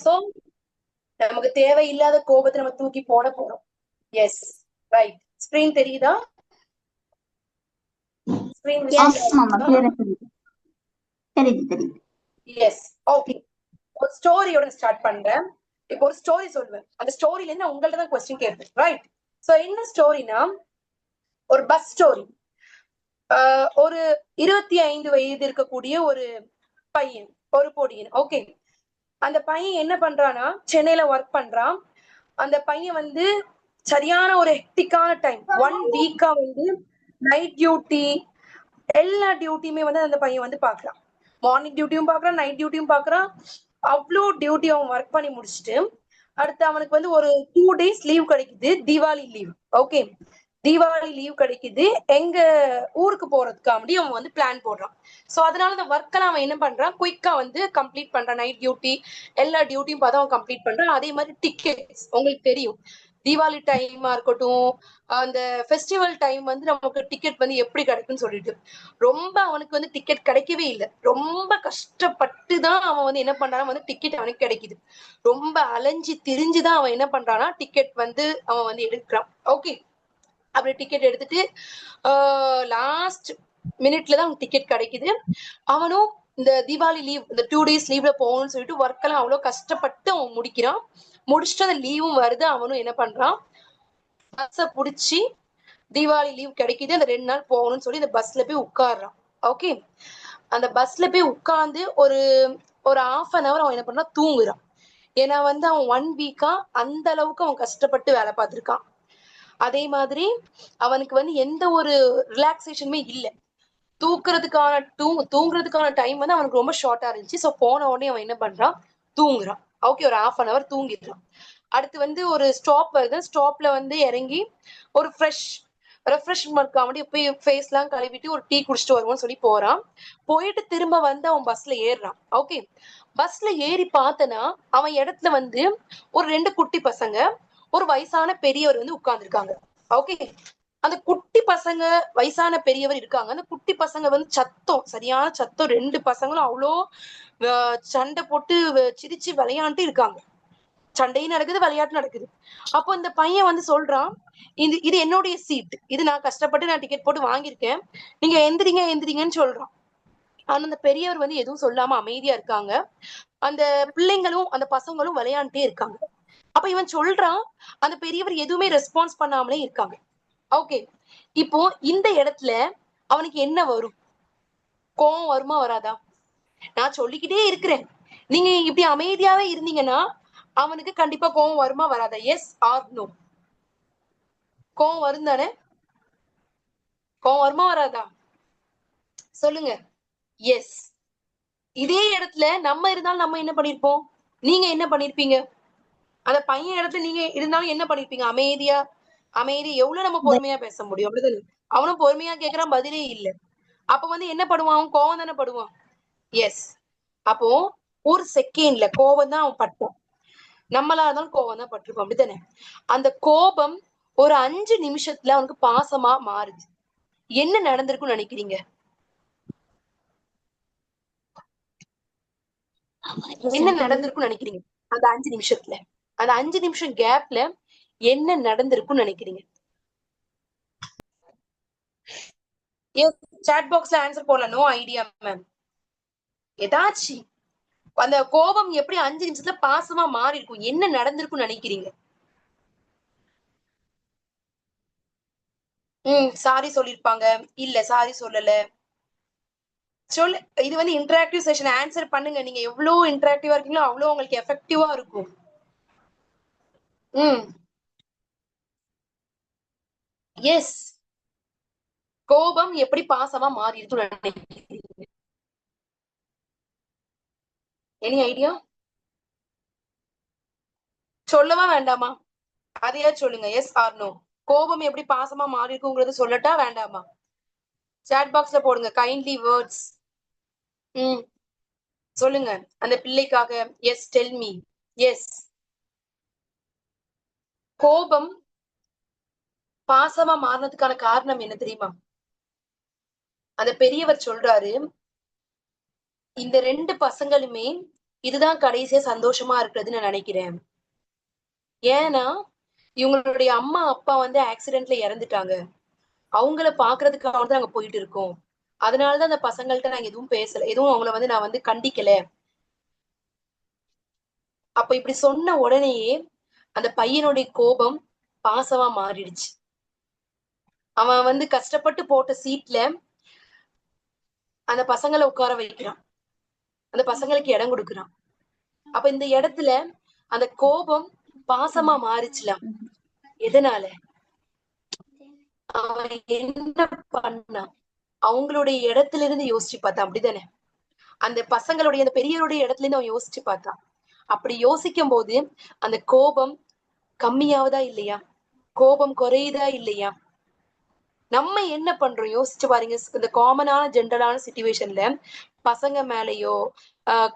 So நமக்கு தேவையில்லாத கோபத்தை நம்ம தூக்கி போட போறோம். S right. ஸ்கிரீன் தெரியுதா? Screen S okay. ஒரு ஸ்டோரியோட ஸ்டார்ட் பண்றேன். இப்போ ஒரு ஸ்டோரி சொல்லுவேன். அந்த ஸ்டோரியில இருந்து நான் உங்கள்ட்ட தான் கொஸ்டின் கேட்பேன். ரைட். சோ என்ன ஸ்டோரினா, ஒரு பஸ் ஸ்டோரி. ஒரு 25 வயது இருக்கக்கூடிய ஒரு பையன், ஒரு பொடியன். ஓகே. அந்த பையன் என்ன பண்றான்னா, சென்னையில ஒர்க் பண்றான். அந்த பையன் வந்து சரியான ஒரு ஹெக்டிக்கான டைம், 1 வீக்கா வந்து நைட் டியூட்டி, எல்லா டியூட்டியுமே வந்து அந்த பையன் வந்து பாக்குறான். மார்னிங் டியூட்டியும் பாக்குறான், நைட் டியூட்டியும் பாக்குறான். அவ்வளோ டியூட்டி அவன் ஒர்க் பண்ணி முடிச்சுட்டு, அடுத்து அவனுக்கு வந்து ஒரு 2 days லீவ் கிடைக்குது, Deepavali leave. Okay. Deepavali leave கிடைக்குது, எங்க ஊருக்கு போறதுக்காண்டி அவன் வந்து பிளான் போடுறான். சோ அதனால அந்த ஒர்க் எல்லாம் அவன் என்ன பண்றான், குயிக்கா வந்து கம்ப்ளீட் பண்றான். நைட் டியூட்டி எல்லா டியூட்டியும் பார்த்து அவன் கம்ப்ளீட் பண்றான். அதே மாதிரி டிக்கெட்ஸ் உங்களுக்கு தெரியும், தீபாவளி டைமா இருக்கட்டும், அந்த ஃபெஸ்டிவல் டைம் வந்து நமக்கு டிக்கெட் வந்து எப்படி கிடைக்கும்னு சொல்லிட்டு ரொம்ப அவனுக்கு வந்து டிக்கெட் கிடைக்கவே இல்லை. ரொம்ப கஷ்டப்பட்டு தான் அவன் வந்து என்ன பண்றான், வந்து டிக்கெட் அவனுக்கு கிடைக்குது. ரொம்ப அலைஞ்சு திரிஞ்சுதான் அவன் என்ன பண்றான்னா டிக்கெட் வந்து அவன் வந்து எடுக்கிறான். ஓகே. அப்படி டிக்கெட் எடுத்துட்டு லாஸ்ட் மினிட்ல தான் அவனுக்கு டிக்கெட் கிடைக்குது. அவனும் இந்த தீபாவளி லீவ், இந்த 2 days லீவ்ல போகணும்னு சொல்லிட்டு ஒர்க் எல்லாம் அவ்வளவு கஷ்டப்பட்டு அவன் முடிக்கிறான். முடிச்சுட்டு அந்த லீவும் வருது. அவனும் என்ன பண்றான், பஸ்ஸ புடிச்சு தீபாவளி லீவ் கிடைக்குது, அந்த 2 நாள் போகணும்னு சொல்லி அந்த பஸ்ல போய் உட்கார்றான். ஓகே. அந்த பஸ்ல போய் உட்கார்ந்து ஒரு ஒரு half an hour அவன் என்ன பண்றான், தூங்குறான். ஏன்னா வந்து அவன் 1 வீக்கா அந்த அளவுக்கு அவன் கஷ்டப்பட்டு வேலை பார்த்திருக்கான். அதே மாதிரி அவனுக்கு வந்து எந்த ஒரு ரிலாக்ஸேஷனுமே இல்ல. தூங்குறதுக்கான டைம் வந்து அவனுக்கு ரொம்ப ஷார்ட்டா இருந்துச்சு. சோ போன உடனே அவன் என்ன பண்றான், தூங்குறான். ஓகே. ஒரு half an hour தூங்கிடுறான். அடுத்து வந்து ஒரு ஸ்டாப் வருது. ஸ்டாப்ல வந்து இறங்கி ஒரு ரெஃப்ரெஷ்மெண்ட்காண்டி போய் ஃபேஸ் எல்லாம் கழுவிட்டு ஒரு டீ குடிச்சிட்டு வருவோம்னு சொல்லி போறான். போயிட்டு திரும்ப வந்து அவன் பஸ்ல ஏறுறான். ஓகே. பஸ்ல ஏறி பார்த்தனா அவன் இடத்துல வந்து ஒரு 2 குட்டி பசங்க, ஒரு வயசான பெரியவர் வந்து உட்கார்ந்துருக்காங்க. ஓகே. அந்த குட்டி பசங்க, வயசான பெரியவர் இருக்காங்க. அந்த குட்டி பசங்க வந்து சத்தம், சரியான சத்தம். 2 பசங்களும் அவ்வளோ சண்டை போட்டு சிரிச்சு விளையாண்டு இருக்காங்க. சண்டையும் நடக்குது, விளையாட்டு நடக்குது. அப்போ இந்த பையன் வந்து சொல்றான், இது என்னுடைய சீட், இது நான் கஷ்டப்பட்டு நான் டிக்கெட் போட்டு வாங்கியிருக்கேன், நீங்க எந்திரிங்க எந்திரிங்கன்னு சொல்றான். ஆனா அந்த பெரியவர் வந்து எதுவும் சொல்லாம அமைதியா இருக்காங்க. அந்த பிள்ளைங்களும் அந்த பசங்களும் விளையாண்டே இருக்காங்க. அப்ப இவன் சொல்றான், அந்த பெரியவர் எதுவுமே ரெஸ்பான்ஸ் பண்ணாமலே இருக்காங்க. ஓகே. இப்போ இந்த இடத்துல அவனுக்கு என்ன வரும், கோவம் வருமா வராதா? நான் சொல்லிக்கிட்டே இருக்கிறேன், நீங்க இப்படி அமைதியாவே இருந்தீங்கன்னா அவனுக்கு கண்டிப்பா கோவம் வருமா வராதா? Yes or no? கோவம் வரும் தானே? கோவம் வருமா வராதா சொல்லுங்க. எஸ். இதே இடத்துல நம்ம இருந்தாலும் நம்ம என்ன பண்ணிருப்போம், நீங்க என்ன பண்ணிருப்பீங்க? அந்த பையன் இடத்துல நீங்க இருந்தாலும் என்ன பண்ணிருப்பீங்க? அமைதி எவ்வளவு நம்ம பொறுமையா பேச முடியும், அப்படிதானே? அவனும் பொறுமையா கேக்குறான், பதிலே இல்ல. அப்ப வந்து என்ன படுவான், அவன் கோவம் தானே படுவான். எஸ். அப்போ ஒரு செகண்ட்ல கோவம் தான் அவன் பட்டான். நம்மளா இருந்தாலும் கோவம் தான் பட்டிருப்போம், அப்படித்தானே? அந்த கோபம் ஒரு 5 நிமிஷத்துல அவனுக்கு பாசமா மாறுது. என்ன நடந்திருக்கும்னு நினைக்கிறீங்க? என்ன நடந்திருக்கும்னு நினைக்கிறீங்க? அந்த 5 நிமிஷத்துல, அந்த 5 நிமிஷம் கேப்ல என்ன நடந்திருக்கும்னு நினைக்கிறீங்க? சாட் பாக்ஸ்ல ஆன்சர் போடலாம். No idea ma'am. ஏதாச்சு அந்த கோபம் எப்படி 5 நிமிஷத்துல பாசமா மாறி இருக்கும், என்ன நடந்திருக்கும்னு நினைக்கிறீங்க? சாரி சொல்லிருப்பாங்க, இல்ல சாரி சொல்லல. சொல்லு. இது வந்து இன்டராக்டிவ் செஷன். ஆன்சர் பண்ணுங்க. நீங்க எவ்வளவு இன்டராக்டிவா இருக்கீங்களோ அவ்வளவு உங்களுக்கு எஃபெக்டிவா இருக்கும். எஸ். கோபம் எப்படி பாசமா மாறி இருக்கும்னு நினைக்கிறீங்க? Any idea? சொல்லவா வேண்டாமா? அதையா சொல்லுங்க. Yes or no? கோபம் எப்படி பாசமா மாறி இருக்குங்கிறது சொல்லட்டா வேண்டாமா? சாட் பாக்ஸ்ல போடுங்க கைண்ட்லி வேர்ட்ஸ். சொல்லுங்க அந்த பிள்ளைக்காக. Yes tell me. எஸ். கோபம் பாசமா மாறினதுக்கான காரணம் என்ன தெரியுமா? அந்த பெரியவர் சொல்றாரு, இந்த 2 பசங்களுமே இதுதான் கடைசியா சந்தோஷமா இருக்கிறதுன்னு நான் நினைக்கிறேன். ஏன்னா இவங்களுடைய அம்மா அப்பா வந்து ஆக்சிடென்ட்ல இறந்துட்டாங்க. அவங்கள பாக்குறதுக்காக வந்து நாங்க போயிட்டு இருக்கோம். அதனாலதான் அந்த பசங்கள்ட்ட நாங்க எதுவும் பேசல, எதுவும் அவங்கள வந்து நான் வந்து கண்டிக்கல. அப்ப இப்படி சொன்ன உடனேயே அந்த பையனுடைய கோபம் பாசமா மாறிடுச்சு. அவன் வந்து கஷ்டப்பட்டு போட்ட சீட்ல அந்த பசங்களை உட்கார வைக்கிறான், அந்த பசங்களுக்கு இடம் கொடுக்குறான். அப்ப இந்த இடத்துல அந்த கோபம் பாசமா மாறிச்சுலாம். எதனால? அவன் என்ன பண்ணான்? அவங்களுடைய இடத்துல இருந்து யோசிச்சு பார்த்தான், அப்படிதானே? அந்த பசங்களுடைய அந்த பெரியவருடைய இடத்துல இருந்து அவன் யோசிச்சு பார்த்தான். அப்படி யோசிக்கும் போது அந்த கோபம் கம்மியாவதா இல்லையா? கோபம் குறையுதா இல்லையா? நம்ம என்ன பண்றோம் யோசிச்சு பாருங்க. இந்த காமனான ஜென்ரலான சிச்சுவேஷன்ல பசங்க மேலயோ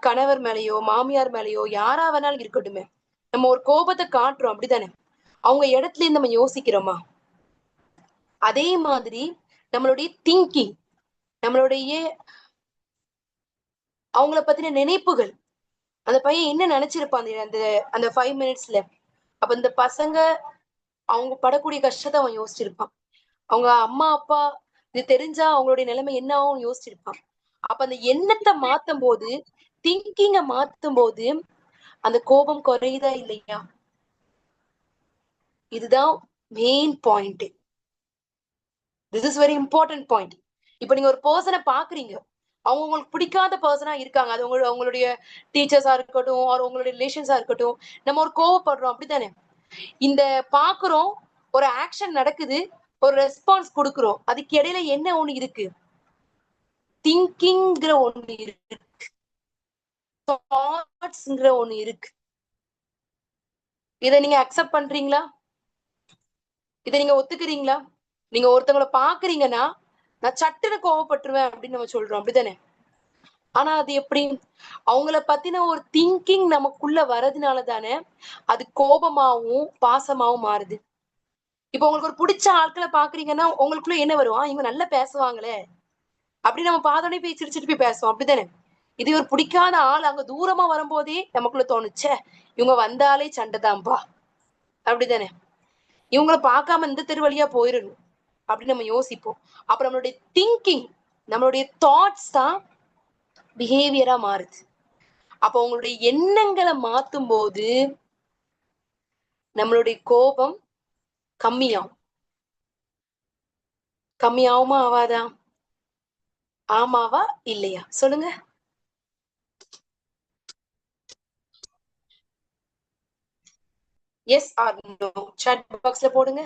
கணவர் மேலயோ மாமியார் மேலயோ யாரா வேணாலும் இருக்கட்டுமே, நம்ம ஒரு கோபத்தை காட்டுறோம், அப்படித்தானே? அவங்க இடத்துல இருந்து நம்ம யோசிக்கிறோமா? அதே மாதிரி நம்மளுடைய திங்கிங், நம்மளுடைய அவங்கள பத்தின நினைப்புகள், அந்த பையன் என்ன நினைச்சிருப்பான் அந்த அந்த 5 மினிட்ஸ்ல. அப்ப இந்த பசங்க அவங்க படக்கூடிய கஷ்டத்தை அவன் யோசிச்சிருப்பான். அவங்க அம்மா அப்பா இது தெரிஞ்சா அவங்களுடைய நிலைமை என்ன ஆகும் யோசிச்சிருப்பான். அப்ப அந்த எண்ணத்தை மாத்தும் போது, திங்கிங்க மாத்தும் போது அந்த கோபம் குறையுதா இல்லையா? இதுதான் main point. This is very important point. இப்ப நீங்க ஒரு பர்சனை பாக்குறீங்க, அவங்க உங்களுக்கு பிடிக்காத பர்சனா இருக்காங்க, அது அவங்களுடைய டீச்சர்ஸா இருக்கட்டும், உங்களுடைய ரிலேஷன்ஸா இருக்கட்டும், நம்ம ஒரு கோவப்படுறோம், அப்படித்தானே? இந்த பாக்குறோம், ஒரு ஆக்ஷன் நடக்குது, ஒரு ரெஸ்பான்ஸ் கொடுக்குறோம், அதுக்கு இடையில என்ன ஒண்ணு இருக்கு? திங்கிங்கிற ஒண்ணு இருக்கு, தாட்ஸ்ங்கிற ஒண்ணு இருக்கு. இதை நீங்க அக்செப்ட் பண்றீங்களா? இதை நீங்க ஒத்துக்கிறீங்களா? நீங்க ஒருத்தவங்களை பாக்குறீங்கன்னா நான் சட்டுன்னு கோவப்பட்டுருவேன் அப்படின்னு நம்ம சொல்றோம், அப்படித்தானே? ஆனா அது எப்படி? அவங்கள பத்தின ஒரு திங்கிங் நமக்குள்ள வரதுனால தானே அது கோபமாவும் பாசமாவும் மாறுது. இப்ப உங்களுக்கு ஒரு பிடிச்ச ஆட்களை பாக்குறீங்கன்னா உங்களுக்குள்ள என்ன வரும்? இவங்க நல்லா பேசுவாங்களே அப்படி நம்ம பாதோடனே போய் சிரிச்சிட்டு போய் பேசுவோம், அப்படித்தானே? இது ஒரு பிடிக்காத ஆள் அங்க தூரமா வரும்போதே நமக்குள்ள தோணுச்சே, இவங்க வந்தாலே சண்டைதான்பா, அப்படித்தானே? இவங்களை பார்க்காம இந்த தெரு வழியா போயிடணும் அப்படின்னு நம்ம யோசிப்போம். அப்ப நம்மளுடைய திங்கிங், நம்மளுடைய தாட்ஸ் தான் பிஹேவியரா மாறுது. அப்ப உங்களுடைய எண்ணங்களை மாத்தும் போது நம்மளுடைய கோபம் கம்மியாகும். கம்மியாகுமா ஆவாதா? ஆமாவா இல்லையா சொல்லுங்க. எஸ் ஆர் நோ சாட் பாக்ஸ்ல போடுங்க.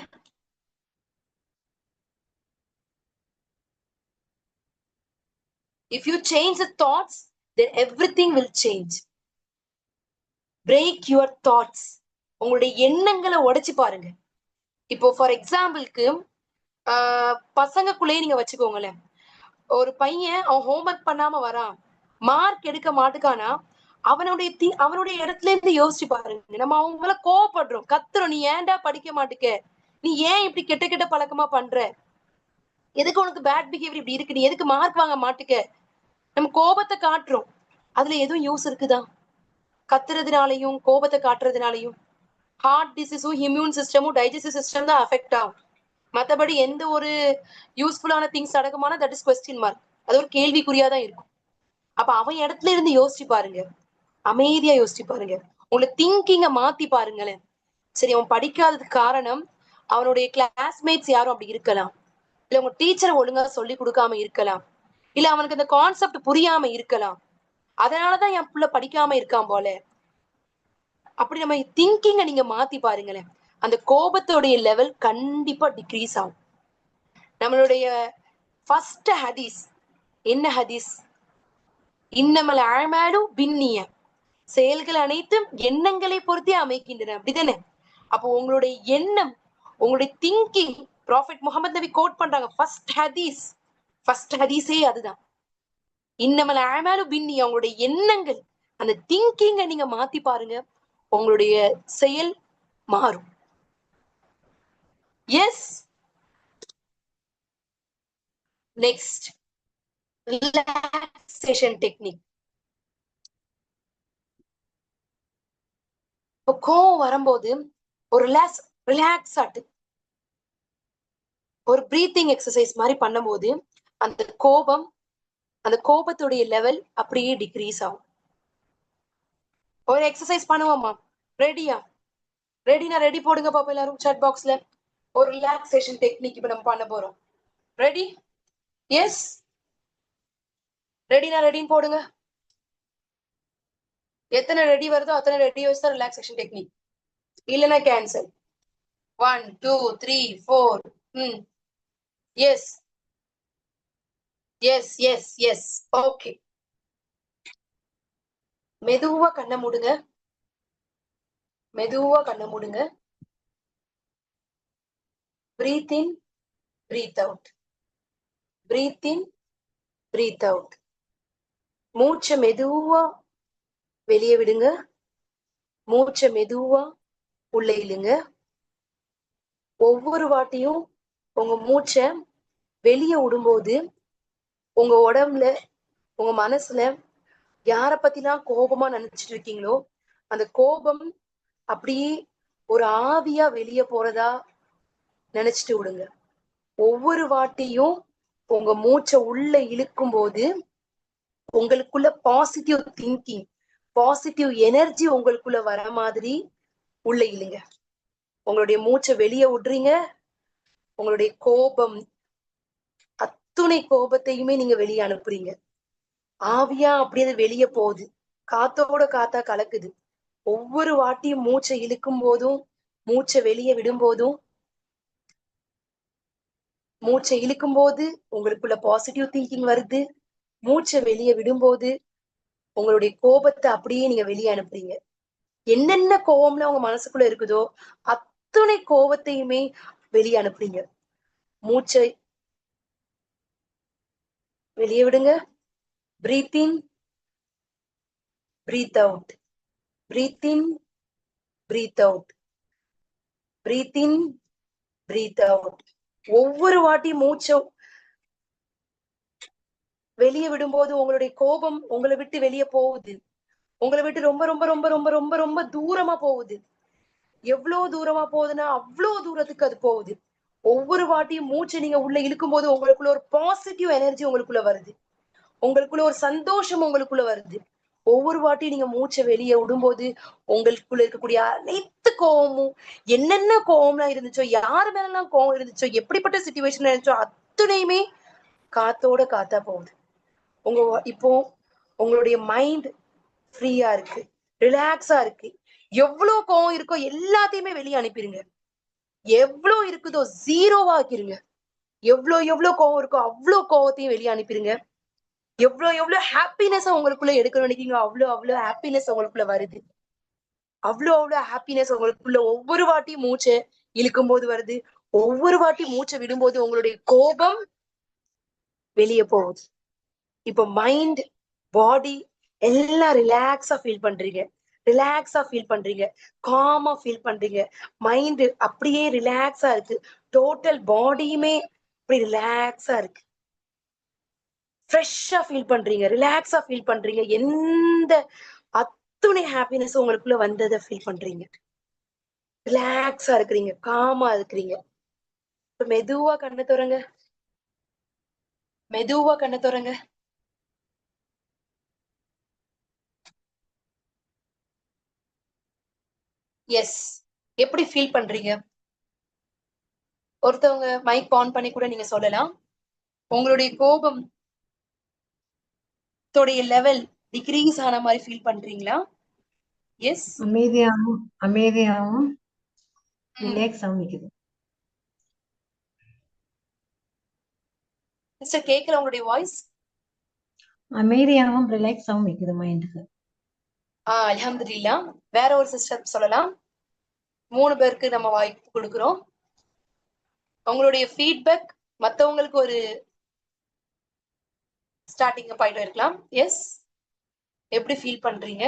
If you change the thoughts, then everything will change. Break your thoughts. உங்களுடைய எண்ணங்களை உடைச்சு பாருங்க. இப்போ ஃபார் எக்ஸாம்பிளுக்கு பசங்கக்குள்ளேயே நீங்க வச்சுக்கோங்களேன். ஒரு பையன் அவன் ஹோம்ஒர்க் பண்ணாம வரான், மார்க் எடுக்க மாட்டுக்கானா, அவனுடைய இடத்துல இருந்து யோசிச்சு பாருங்க. நம்ம அவங்கள கோவப்படுறோம், கத்துறோம், நீ ஏன்டா படிக்க மாட்டுக்க, நீ ஏன் இப்படி கெட்ட கெட்ட பழக்கமா பண்ற, எதுக்கு உனக்கு பேட் பிஹேவியர் இப்படி இருக்கு, நீ எதுக்கு மார்க் வாங்க மாட்டுக்க, நம்ம கோபத்தை காட்டுறோம். அதுல எதுவும் யூஸ் இருக்குதா? கத்துறதுனாலையும் கோபத்தை காட்டுறதுனாலையும் ஹார்ட் டிசீஸும் இம்யூன் சிஸ்டமும் டைஜஸ்டிவ் சிஸ்டம் தான் அஃபெக்ட் ஆகும். மற்றபடி எந்த ஒரு யூஸ்ஃபுல்லான திங்ஸ் நடக்குமானா தட் இஸ் கொஸ்டின் மார்க், அது ஒரு கேள்விக்குறியாதான் இருக்கும். அப்ப அவன் இடத்துல இருந்து யோசிச்சு பாருங்க, அமைதியா யோசிச்சு பாருங்க, உங்களை திங்கிங்க மாத்தி பாருங்களேன். சரி, அவன் படிக்காததுக்கு காரணம் அவனுடைய கிளாஸ்மேட்ஸ் யாரும் அப்படி இருக்கலாம், இல்ல உங்க டீச்சரை ஒழுங்கா சொல்லி கொடுக்காம இருக்கலாம், இல்ல அவனுக்கு அந்த கான்செப்ட் புரியாம இருக்கலாம், அதனாலதான் என் புள்ள படிக்காம இருக்கான் போல. அப்படி நம்ம திங்கிங்க நீங்க மாத்தி பாருங்களேன், அந்த கோபத்தோடைய லெவல் கண்டிப்பா டிக்ரீஸ் ஆகும். நம்மளுடைய ஃபர்ஸ்ட் ஹதீஸ் என்ன ஹதீஸ்? இன்னமல் அஅமாலு பின்னிய, செயல்கள் அனைத்தும் எண்ணங்களை பொறுத்தே அமைக்கின்றன, அப்படிதானே? அப்போ உங்களுடைய எண்ணம், உங்களுடைய திங்கிங், ப்ராஃபெட் முகமது நபி கோட் பண்றாங்க ஃபர்ஸ்ட் ஹதீஸே அதுதான். இன்னமல் அஅமாலு பின்னிய, உங்களுடைய எண்ணங்கள், அந்த திங்கிங்கை நீங்க மாத்தி பாருங்க, உங்களுடைய செயல் மாறும். எஸ். Next, relaxation technique. இப்போ கோவம் வரும்போது ஒரு ரிலாக்ஸ் ஆட்டு ஒரு பிரீத்திங் எக்ஸசைஸ் மாதிரி பண்ணும்போது அந்த அந்த கோபத்துடைய லெவல் அப்படியே டிக்ரீஸ் ஆகும். ஒரு எக்ஸசைஸ் பண்ணுவோமா? ரெடியா? ரெடி போடுங்க பாப்பா எல்லாரும் சாட் பாக்ஸ்ல. ஒரு ரிலாக்ஸேஷன் டெக்னிக் இப்ப நம்ம பண்ண போறோம். ரெடி? எஸ், ரெடின்னு போடுங்க. எத்தனை ரெடி வருதோ அத்தனை ரெடி வச்சு தான் ரிலாக்ஸேஷன் டெக்னிக், இல்லைன்னா cancel. 1 2 3 4. Yes yes yes yes. Okay, மெதுவா கண்ணை மூடுங்க. Breathe in, breathe out, breathe in, breathe out. மூச்சை மெதுவா வெளியே விடுங்க. மூச்சை மெதுவா உள்ள இழுங்க. ஒவ்வொரு வாட்டியும் உங்க மூச்சை வெளியே விடும்போது உங்க உடம்புல, உங்க மனசுல யார பத்திலாம் கோபமா நினைச்சிட்டு இருக்கீங்களோ அந்த கோபம் அப்படியே ஒரு ஆவியா வெளியே போறதா நினைச்சிட்டு விடுங்க. ஒவ்வொரு வாட்டியும் உங்க மூச்சை உள்ள இழுக்கும் போது உங்களுக்குள்ள பாசிட்டிவ் திங்கிங், பாசிட்டிவ் எனர்ஜி உங்களுக்குள்ள வர மாதிரி உள்ள இழுங்க. உங்களுடைய மூச்சை வெளியே விடுறீங்க. உங்களுடைய கோபம், அத்துணை கோபத்தையுமே நீங்க வெளியே அனுப்புறீங்க. ஆவியா அப்படியே அது வெளியே போகுது, காத்தோட காத்தா கலக்குது. ஒவ்வொரு வாட்டியும் மூச்சை இழுக்கும் போதும் மூச்சை வெளியே விடும் போதும், மூச்சை இழுக்கும் போது உங்களுக்குள்ள பாசிட்டிவ் திங்கிங் வருது. மூச்சை வெளியே விடும்போது உங்களுடைய கோபத்தை அப்படியே நீங்க வெளியே அனுப்புறீங்க. என்னென்ன கோபம்ல உங்க மனசுக்குள்ள இருக்குதோ அத்துணை கோபத்தையுமே வெளியே அனுப்புறீங்க. மூச்சை வெளியே விடுங்க. Breath in, breathe out, breathe in, breathe out, breathe in, breathe out. ஒவ்வொரு வாட்டியும் மூச்சை வெளியே விடும்போது உங்களுடைய கோபம் உங்களை விட்டு வெளியே போகுது. உங்களை விட்டு ரொம்ப ரொம்ப ரொம்ப ரொம்ப ரொம்ப ரொம்ப தூரமா போகுது. எவ்வளவு தூரமா போகுதுன்னா அவ்வளவு தூரத்துக்கு அது போகுது. ஒவ்வொரு வாட்டியும் மூச்சை நீங்க உள்ள இழுக்கும் போது உங்களுக்குள்ள ஒரு பாசிட்டிவ் எனர்ஜி உங்களுக்குள்ள வருது. உங்களுக்குள்ள ஒரு சந்தோஷம் உங்களுக்குள்ள வருது. ஒவ்வொரு வாட்டியும் நீங்க மூச்சை வெளியே விடும்போது உங்களுக்குள்ள இருக்கக்கூடிய அனைத்து கோவமும், என்னென்ன கோவம்லாம் இருந்துச்சோ, யாரு மேலாம் கோவம் இருந்துச்சோ, எப்படிப்பட்ட சிச்சுவேஷன் இருந்துச்சோ அத்துணையுமே காத்தோட காத்தா போகுது. இப்போ உங்களுடைய மைண்ட் ஃப்ரீயா இருக்கு, ரிலாக்ஸா இருக்கு. எவ்வளவு கோவம் இருக்கோ எல்லாத்தையுமே வெளியே அனுப்பிடுங்க. எவ்வளவு இருக்குதோ ஜீரோவா ஆக்கிருங்க. எவ்வளவு கோவம் இருக்கோ அவ்வளவு கோவத்தையும் வெளியே அனுப்பிடுங்க. எவ்வளவு ஹாப்பினஸ் உங்களுக்குள்ள எடுக்கணும்னு நினைக்கிறீங்களோ அவ்வளவு ஹாப்பினஸ் உங்களுக்குள்ள வருது. அவ்வளவு ஹாப்பினஸ் உங்களுக்குள்ள ஒவ்வொரு வாட்டியும் மூச்சை இழுக்கும் போது வருது. ஒவ்வொரு வாட்டி மூச்சை விடும்போது உங்களுடைய கோபம் வெளியே போகுது. இப்போ மைண்ட், பாடி எல்லாம் ரிலாக்ஸா ஃபீல் பண்றீங்க, காமா ஃபீல் பண்றீங்க. மைண்ட் அப்படியே ரிலாக்ஸா இருக்கு. டோட்டல் பாடியுமே அப்படி ரிலாக்ஸா இருக்கு. ஃப்ரெஷ்ஷா ஃபீல் பண்றீங்க, ரிலாக்ஸா ஃபீல் பண்றீங்க. எந்த அத்துணை ஹாப்பினஸ் உங்களுக்குள்ள வந்ததை ஃபீல் பண்றீங்க. ரிலாக்ஸா இருக்கிறீங்க, காமா இருக்கிறீங்க. இப்ப மெதுவா கண்ணை திறங்க. எஸ், எப்படி ஃபீல் பண்றீங்க? ஒருத்தவங்க மைக் ஆன் பண்ணி கூட நீங்க சொல்லலாம். உங்களுடைய கோபம் லெவல் டிக்ரீஸ் ஆன மாதிரி ஃபீல் பண்றீங்களா? எஸ், அமைதியாகவும் ரிலாக்ஸாகவும் இருக்குது. சிஸ்டர் கேக்குற உங்களுடைய வாய்ஸ்? அமைதியாகவும் ரிலாக்ஸாகவும் இருக்குது மைண்டுக்கு. அல்ஹம்துலில்லாஹ். வேற ஒரு சிஸ்டர் சொல்லலாம். 3 பேருக்கு நம்ம வாய்ப்பு கொடுக்கிறோம். உங்களுடைய ஃபீட்பேக் மத்தவங்களுக்கு ஒரு ஸ்டார்டிங் பாயிண்ட் இருக்கலாம். எஸ், எப்படி ஃபீல் பண்றீங்க?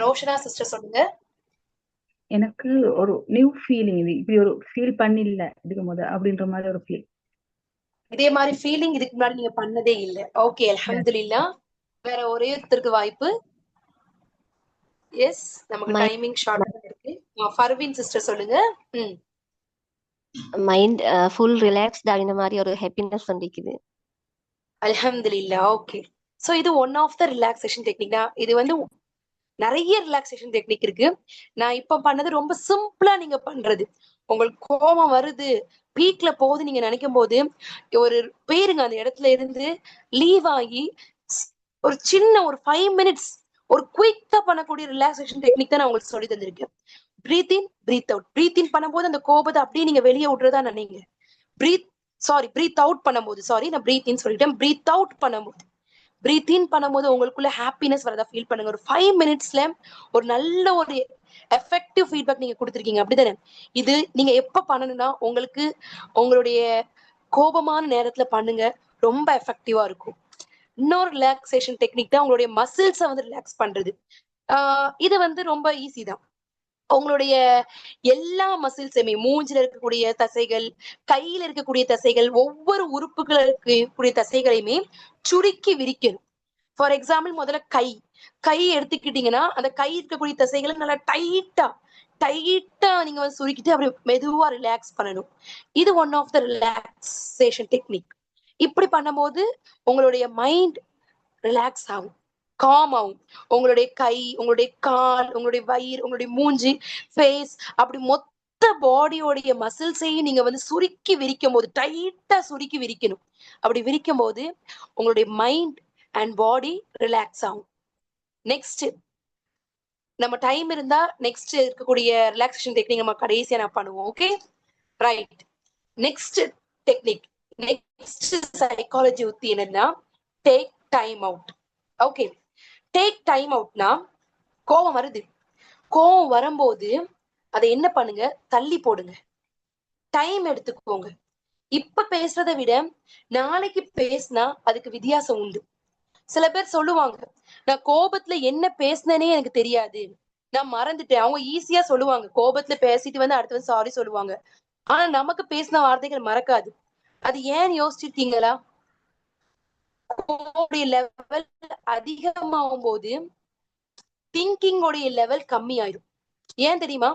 ரோஷனா சிஸ்டர் சொல்லுங்க. எனக்கு ஒரு நியூ ஃபீலிங், இது இப்படி ஒரு ஃபீல் பண்ணில்ல இதுக்கு முத அப்படின்ற மாதிரி ஒரு ஃபீல். இதே மாதிரி ஃபீலிங் இதுக்கு முன்னாடி நீங்க பண்ணதே இல்ல. ஓகே, அல்ஹம்துலில்லாஹ். வேற ஒரே ஒருத்தருக்கு வாய்ப்பு. எஸ், நமக்கு மைண்ட் டைமிங் ஷார்ட் இருக்கு. ஃபர்வீன் சிஸ்டர் சொல்லுங்க. மைண்ட் ஃபுல் ரிலாக்ஸ்டா இந்த மாதிரி ஒரு ஹாப்பினஸ் வந்துக்குது. அல்ஹம்துலில்லாஹ். ஓகே, சோ இது one of the relaxation technique தான். இது வந்து நிறைய ரிலாக்ஸேஷன் டெக்னிக் இருக்கு. நான் இப்ப பண்ணது ரொம்ப சிம்பிளா நீங்க பண்றது. உங்களுக்கு கோபம் வருது, பீக்ல போகுது நீங்க நினைக்கும் போது ஒரு பேருங்க அந்த இடத்துல இருந்து லீவ் ஆகி ஒரு சின்ன ஒரு 5 மினிட்ஸ் ஒரு குயிக்கா பண்ணக்கூடிய ரிலாக்ஸேஷன் டெக்னிக் தான் நான் உங்களுக்கு சொல்லி தந்திருக்கேன். Breath in breathe out. Breathe இன் பண்ணும்போது அந்த கோபத்தை அப்படியே நீங்க வெளியே விடுறதா நினைங்க. பிரீத் அவுட் பண்ணும்போது, நான் பிரீத் இன் சொல்லிட்டேன். பிரீத் அவுட் பண்ணும்போது, பிரீத் இன் பண்ணும்போது உங்களுக்குள்ள ஹாப்பினஸ் வரதா ஃபீல் பண்ணுங்க. ஒரு 5 மினிட்ஸ்ல ஒரு நல்ல ஒரு எஃபெக்டிவ் ஃபீட்பேக் நீங்க கொடுத்துருக்கீங்க, அப்படிதானே? இது நீங்க எப்ப பண்ணணும்னா உங்களுக்கு உங்களுடைய கோபமான நேரத்துல பண்ணுங்க, ரொம்ப எஃபெக்டிவா இருக்கும். இன்னொரு ரிலாக்ஸேஷன் டெக்னிக் தான் உங்களுடைய மசில்ஸை வந்து ரிலாக்ஸ் பண்றது. இது வந்து ரொம்ப ஈஸி தான். உங்களுடைய எல்லா மசில்ஸுமே, மூஞ்சில இருக்கக்கூடிய தசைகள், கையில இருக்கக்கூடிய தசைகள், ஒவ்வொரு உறுப்புகள் இருக்கக்கூடிய தசைகளையுமே சுருக்கி விரிக்கணும். ஃபார் எக்ஸாம்பிள் முதல்ல கை எடுத்துக்கிட்டீங்கன்னா அந்த கை இருக்கக்கூடிய தசைகளை நல்லா டைட்டா நீங்க வந்து சுருக்கிட்டு அப்படி மெதுவா ரிலாக்ஸ் பண்ணணும். இது one of the relaxation technique. இப்படி பண்ணும்போது உங்களுடைய மைண்ட் ரிலாக்ஸ் ஆகும், காம் ஆகும். உங்களுடைய கை, உங்களுடைய கால், உங்களுடைய வயிறு, உங்களுடைய மூஞ்சி, ஃபேஸ், அப்படி மொத்த பாடியோடைய மசில்ஸையும் நீங்க வந்து சுருக்கி விரிக்கும் போது, டைட்டா சுருக்கி விரிக்கணும். அப்படி விரிக்கும் போது உங்களுடைய மைண்ட் அண்ட் பாடி ரிலாக்ஸ் ஆகும். நெக்ஸ்ட் நம்ம டைம் இருந்தா நெக்ஸ்ட் இருக்கக்கூடிய ரிலாக்ஸேஷன் டெக்னிக் நம்ம கடைசியா நான் பண்ணுவோம். Okay, right. Next technique, next psychology உத்தி என்னன்னா take time out. Okay, take time அவுட்னா கோவம் வருது, கோவம் வரும்போது அதை என்ன பண்ணுங்க, தள்ளி போடுங்க, டைம் எடுத்துக்கோங்க. இப்ப பேசுறதை விட நாளைக்கு பேசினா அதுக்கு வித்தியாசம் உண்டு. சில பேர் சொல்லுவாங்க, நான் கோபத்துல என்ன பேசினேனே எனக்கு தெரியாது, நான் மறந்துட்டேன். அவங்க ஈஸியா சொல்லுவாங்க, கோபத்துல பேசிட்டு வந்து அடுத்து வந்து சாரி சொல்லுவாங்க. ஆனா நமக்கு பேசின வார்த்தைகள் மறக்காது. அது ஏன் யோசிச்சிருக்கீங்களா? லெவல் அதிகமாகும் போது திங்கிங் உடைய லெவல் கம்மி ஆயிடும். ஏன் தெரியுமா?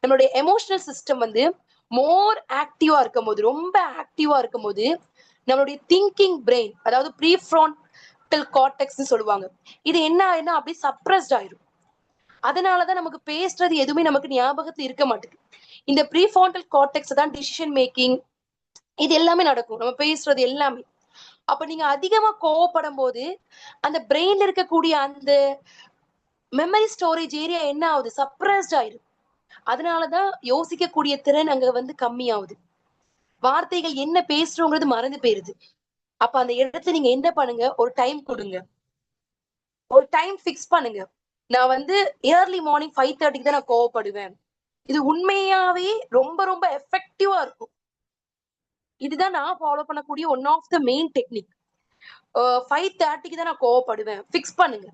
நம்மளுடைய எமோஷனல் சிஸ்டம் வந்து மோர் ஆக்டிவா இருக்கும் போது, ரொம்ப ஆக்டிவா இருக்கும் போது நம்மளுடைய திங்கிங் பிரெயின், அதாவது ப்ரீஃப்ரான்டல் கார்டெக்ஸ் சொல்லுவாங்க, இது என்ன ஆயிடும், அப்படி சப்ரஸ்ட் ஆயிடும். அதனாலதான் நமக்கு பேசுறது எதுவுமே நமக்கு ஞாபகத்துல இருக்க மாட்டேங்குது. இந்த ப்ரீஃப்ரான்டல் கார்டெக்ஸ் தான் டிசிஷன் மேக்கிங், இது எல்லாமே நடக்கும், நம்ம பேசுறது எல்லாமே. அப்ப நீங்க அதிகமா கோவப்படும் போது அந்த பிரெயின்ல இருக்கக்கூடிய அந்த மெமரி ஸ்டோரேஜ் ஏரியா என்ன ஆகுது, சப்ரஸ்ட் ஆயிடும். அதனாலதான் யோசிக்கக்கூடிய திறன் அங்க வந்து கம்மியாகுது. வார்த்தைகள் என்ன பேசுறோங்கிறது மறந்து போயிருது. அப்ப அந்த இடத்துல நீங்க என்ன பண்ணுங்க, ஒரு டைம் கொடுங்க, ஒரு டைம் பிக்ஸ் பண்ணுங்க. நான் வந்து ஏர்லி மார்னிங் 5:30 தான் நான் கோவப்படுவேன். இது உண்மையாவே ரொம்ப ரொம்ப எஃபெக்டிவா இருக்கும். இதுதான் நான் ஃபாலோ பண்ணக்கூடிய one of the main technique. 5:30 தான் நான் கோவப்படுவேன், பிக்ஸ் பண்ணுங்க.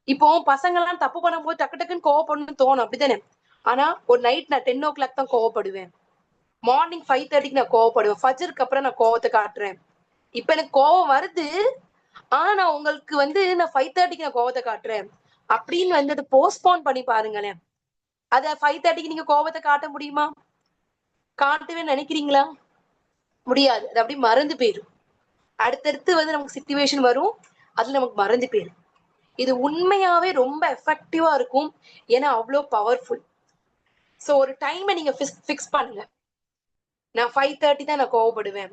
இப்போ பசங்க எல்லாம் தப்பு பண்ணும்போது டக்கு டக்குன்னு கோவப்படணும்னு தோணும், அப்படித்தானே? ஆனா ஒரு நைட் நான் 10 o'clock தான் கோவப்படுவேன், மார்னிங் 5:30 நான் கோவப்படுவேன், ஃபஜ்ருக்கு அப்புறம் நான் கோவத்தை காட்டுறேன். இப்ப எனக்கு கோவம் வருது, ஆனா நான் உங்களுக்கு வந்து நான் 5:30 நான் கோவத்தை காட்டுறேன் அப்படின்னு வந்து அதை போஸ்ட்போன் பண்ணி பாருங்களேன். அத 5:30 நீங்க கோவத்தை காட்ட முடியுமா? காட்டவே நினைக்கிறீங்களா? முடியாது. அது அப்படி மறந்து போயிடும். அடுத்தடுத்து வந்து நமக்கு சிச்சுவேஷன் வரும், அதுல நமக்கு மறந்து போயிடும். இது உண்மையாவே ரொம்ப எஃபெக்டிவா இருக்கும், ஏன்னா அவ்வளோ பவர்ஃபுல். சோ ஒரு டைமை நீங்க பிக்ஸ் பண்ணுங்க. நான் 5:30 தான் நான் கோவப்படுவேன்,